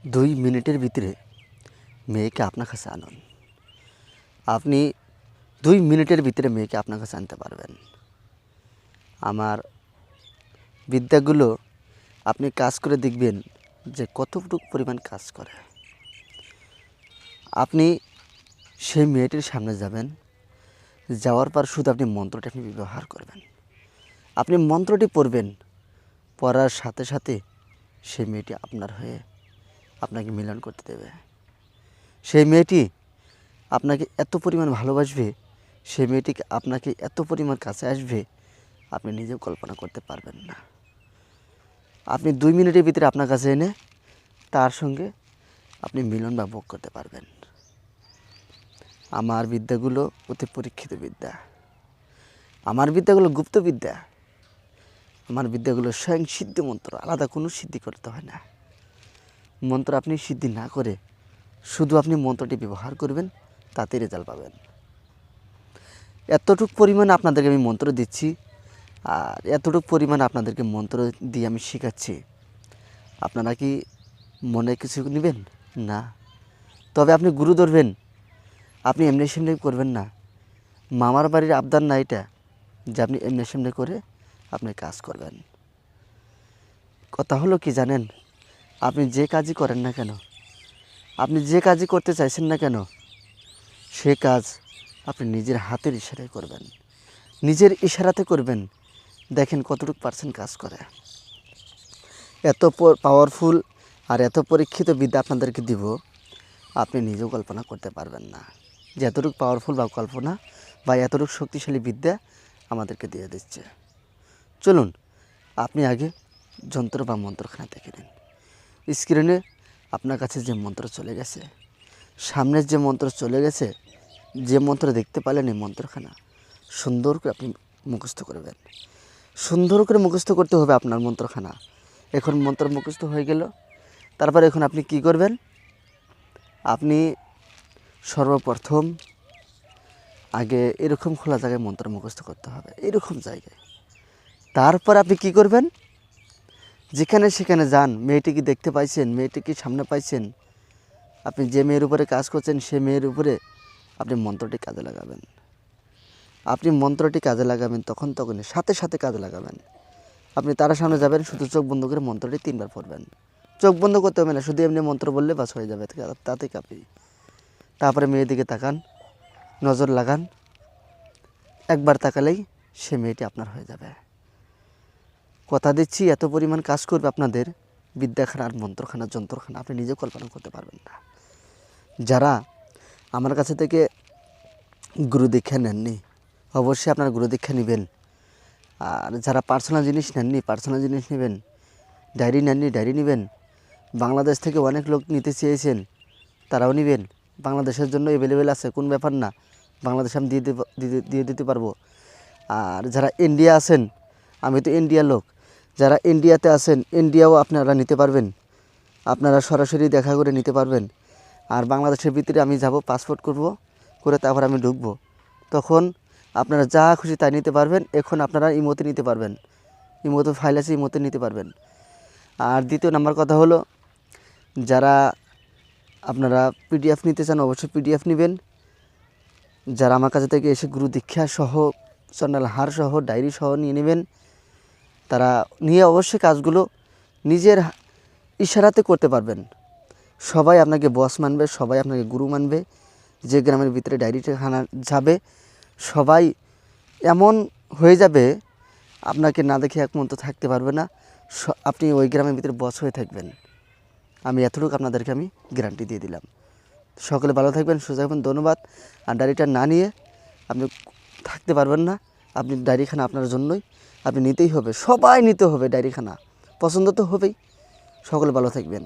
2 মিনিটের ভিতরে মেয়েকে আপনার কাছে আনুন। আপনি 2 মিনিটের ভিতরে মেয়েকে আপনার কাছে আনতে পারবেন। আমার বিদ্যাগুলো আপনি কাজ করে দেখবেন যে কতটুকু পরিমাণ কাজ করে। আপনি সেই মেয়েটির সামনে যাবেন, যাওয়ার পর শুধু আপনি মন্ত্রটি আপনি ব্যবহার করবেন। আপনি মন্ত্রটি পড়বেন, পড়ার সাথে সাথে সেই মেয়েটি আপনার হয়ে আপনাকে মিলন করতে দেবে। সেই মেয়েটি আপনাকে এত পরিমাণ ভালোবাসবে, সেই মেয়েটিকে আপনাকে এত পরিমাণ কাছে আসবে, আপনি নিজেও কল্পনা করতে পারবেন না। আপনি 2 মিনিটের ভিতরে আপনার কাছে এনে তার সঙ্গে আপনি মিলন বা ভোগ করতে পারবেন। আমার বিদ্যাগুলো অতি পরীক্ষিত বিদ্যা। আমার বিদ্যাগুলো গুপ্ত বিদ্যা। আমার বিদ্যাগুলো স্বয়ং সিদ্ধ মন্ত্র, আলাদা কোনো সিদ্ধি করতে হয় না। মন্ত্র আপনি সিদ্ধি না করে শুধু আপনি মন্ত্রটি ব্যবহার করবেন, তাতে রেজাল্ট পাবেন। এতটুকু পরিমাণে আপনাদেরকে আমি মন্ত্র দিচ্ছি, আর এতটুকু পরিমাণে আপনাদেরকে মন্ত্র দিয়ে আমি শেখাচ্ছি। আপনারা কি মনে কিছু নেবেন না? তবে আপনি গুরু ধরবেন, আপনি এমনি সেমনি করবেন না। মামার বাড়ির আবদার না এটা যে আপনি এমনি সেমনি করে আপনি কাজ করবেন। কথা হলো কি জানেন, আপনি যে কাজই করেন না কেন, আপনি যে কাজই করতে চাইছেন না কেন, সে কাজ আপনি নিজের হাতের ইশারায় করবেন, নিজের ইশারাতে করবেন। দেখেন কতটুকু পার্সেন্ট কাজ করে। এত পাওয়ারফুল আর এত পরীক্ষিত বিদ্যা আপনাদেরকে দিব, আপনি নিজেও কল্পনা করতে পারবেন না যে এতটুকু পাওয়ারফুল বা কল্পনা বা এতটুকু শক্তিশালী বিদ্যা আমাদেরকে দিয়ে দিচ্ছে। চলুন আপনি আগে যন্ত্র বা মন্ত্রখানা দেখে নিন। স্ক্রিনে আপনার কাছে যে মন্ত্র চলে গেছে, সামনের যে মন্ত্র চলে গেছে, যে মন্ত্র দেখতে পেলেন, এই মন্ত্রখানা সুন্দর করে আপনি মুখস্থ করবেন। সুন্দর করে মুখস্থ করতে হবে আপনার মন্ত্রখানা। এখন মন্ত্র মুখস্থ হয়ে গেল, তারপর এখন আপনি কি করবেন? আপনি সর্বপ্রথম আগে এরকম খোলা জায়গায় মন্ত্র মুখস্থ করতে হবে, এরকম জায়গায়। তারপর আপনি কি করবেন? যেখানে সেখানে যান, মেয়েটিকে দেখতে পাইছেন, মেয়েটিকে সামনে পাইছেন, আপনি যে মেয়ের উপরে কাজ করছেন সে মেয়ের উপরে আপনি মন্ত্রটি কাজে লাগাবেন। আপনি মন্ত্রটি কাজে লাগাবেন তখনই সাথে সাথে কাজে লাগাবেন। আপনি তার সামনে যাবেন, শুধু চোখ বন্ধ করে মন্ত্রটি 3 বার পড়বেন। চোখ বন্ধ করতে হবে না, শুধু এমনি মন্ত্র বললে বাস হয়ে যাবে, তাতে কাঁপি। তারপরে মেয়ের দিকে তাকান, নজর লাগান, একবার তাকালেই সে মেয়েটি আপনার হয়ে যাবে। কথা দিচ্ছি এত পরিমাণ কাজ করবে আপনাদের বিদ্যাখানা আর মন্ত্রখানা যন্ত্রখানা, আপনি নিজেও কল্পনা করতে পারবেন না। যারা আমার কাছে থেকে গুরু দীক্ষা নেননি, অবশ্যই আপনারা গুরু দীক্ষা নেবেন। আর যারা পার্সোনাল জিনিস নেননি, পার্সোনাল জিনিস নেবেন। ডায়েরি নেননি, ডায়েরি নেবেন। বাংলাদেশ থেকে অনেক লোক নিতে চেয়েছেন, তারাও নেবেন। বাংলাদেশের জন্য অ্যাভেলেবেল আছে, কোন ব্যাপার না। বাংলাদেশে আমি দিয়ে দিতে পারবো। আর যারা ইন্ডিয়া আছেন, আমি তো ইন্ডিয়ার লোক, যারা ইন্ডিয়াতে আছেন ইন্ডিয়াও আপনারা নিতে পারবেন। আপনারা সরাসরি দেখা করে নিতে পারবেন। আর বাংলাদেশের ভিতরে আমি যাব, পাসপোর্ট করে তারপর আমি ঢুকবো। তখন আপনারা যা খুশি তাই নিতে পারবেন। এখন আপনারা ইমোতে নিতে পারবেন, ইমোতে ফাইল আছে, ইমোতে নিতে পারবেন। আর দ্বিতীয় নাম্বার কথা হলো, যারা আপনারা পিডিএফ নিতে চান অবশ্যই পিডিএফ নেবেন। যারা আমার কাছে থেকে এসে গুরু দীক্ষা সহ, চন্ডাল হার সহ, ডায়েরি সহ নিয়ে নেবেন, তারা নিয়ে অবশ্যই কাজগুলো নিজের ইশারাতে করতে পারবেন। সবাই আপনাকে বস মানবে, সবাই আপনাকে গুরু মানবে। যে গ্রামের ভিতরে ডায়েরিটা খানা যাবে, সবাই এমন হয়ে যাবে আপনাকে না দেখে এক মুহূর্ত থাকতে পারবে না। আপনি ওই গ্রামের ভিতরে বস হয়ে থাকবেন। আমি এতটুকু আপনাদেরকে আমি গ্যারান্টি দিয়ে দিলাম। সকলে ভালো থাকবেন, সুস্থ থাকবেন, ধন্যবাদ। আর ডায়েরিটা না নিয়ে আপনি থাকতে পারবেন না। আপনি ডায়েরিখানা আপনার জন্যই, আপনি নিতেই হবে, সবাই নিতে হবে ডায়েরিখানা। পছন্দ তো হবেই। সকলে ভালো থাকবেন।